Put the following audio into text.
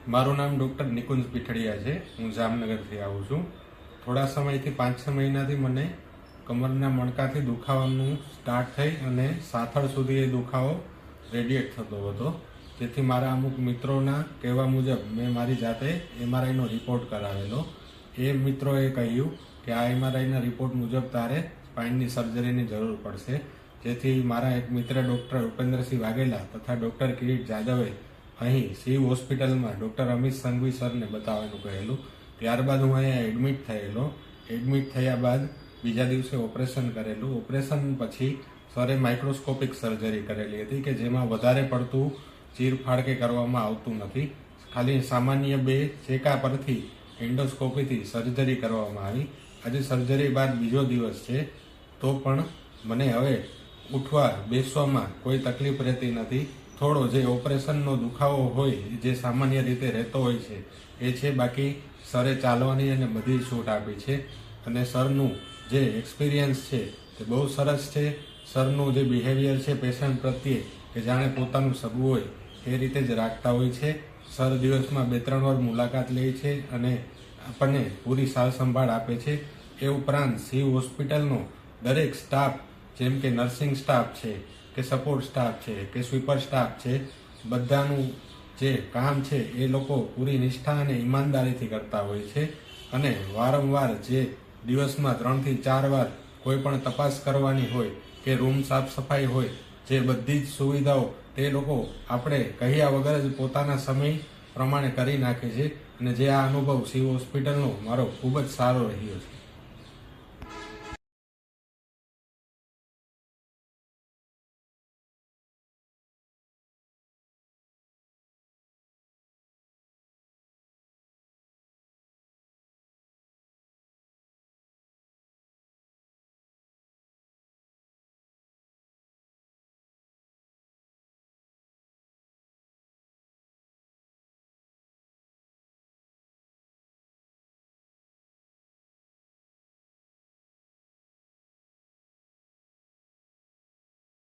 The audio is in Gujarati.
મારું નામ ડૉક્ટર નિકુંજ પીઠડિયા છે. હું જામનગરથી આવું છું. થોડા સમયથી 5-6 મહિનાથી મને કમરના મણકાથી દુખાવાનું સ્ટાર્ટ થઈ અને સાથળ સુધી એ દુખાવો રેડિયેટ થતો હતો. જેથી મારા અમુક મિત્રોના કહેવા મુજબ મેં મારી જાતે MRIનો રિપોર્ટ કરાવેલો. એ મિત્રોએ કહ્યું કે આ MRIના રિપોર્ટ મુજબ તારે સ્પાઇનની સર્જરીની જરૂર પડશે. જેથી મારા એક મિત્ર ડૉક્ટર ઉપેન્દ્રસિંહ વાઘેલા તથા ડૉક્ટર કિરીટ જાદવે અહીં શિવ હોસ્પિટલમાં ડૉક્ટર અમિત સંઘવી સરને બતાવવાનું કહેલું. ત્યારબાદ હું અહીંયા એડમિટ થયેલો. એડમિટ થયા બાદ બીજા દિવસે ઓપરેશન કરેલું. ઓપરેશન પછી સરે માઇક્રોસ્કોપિક સર્જરી કરેલી હતી કે જેમાં વધારે પડતું ચીરફાડ કે કરવામાં આવતું નથી. ખાલી સામાન્ય 2 ચેકા પરથી એન્ડોસ્કોપીથી સર્જરી કરવામાં આવી. આજે સર્જરી બાદ બીજો દિવસ છે તો પણ મને હવે ઉઠવા બેસવામાં કોઈ તકલીફ રહેતી નથી. થોડો જે ઓપરેશનનો દુખાવો હોય જે સામાન્ય રીતે રહેતો હોય છે એ છે, બાકી સરે ચાલવાની અને બધી છૂટ આપી છે. અને સરનું જે એક્સપિરિયન્સ છે તે બહુ સરસ છે. સરનું જે બિહેવિયર છે પેશન્ટ પ્રત્યે કે જાણે પોતાનું સગું હોય એ રીતે જ રાખતા હોય છે. સર દિવસમાં 2-3 વાર મુલાકાત લે છે અને આપણને પૂરી સાર સંભાળ આપે છે. એ ઉપરાંત શિવ હોસ્પિટલનો દરેક સ્ટાફ, જેમ કે નર્સિંગ સ્ટાફ છે કે સપોર્ટ સ્ટાફ છે કે સ્વીપર સ્ટાફ છે, બધાનું જે કામ છે એ લોકો પૂરી નિષ્ઠા અને ઈમાનદારીથી કરતા હોય છે. અને વારંવાર જે દિવસમાં 3થી 4 વાર કોઈ પણ તપાસ કરવાની હોય કે રૂમ સાફ સફાઈ હોય, જે બધી જ સુવિધાઓ તે લોકો આપણે કહ્યા વગર જ પોતાના સમય પ્રમાણે કરી નાખે છે. અને જે આ અનુભવ શિવ હોસ્પિટલનો મારો ખૂબ જ સારો રહ્યો છે.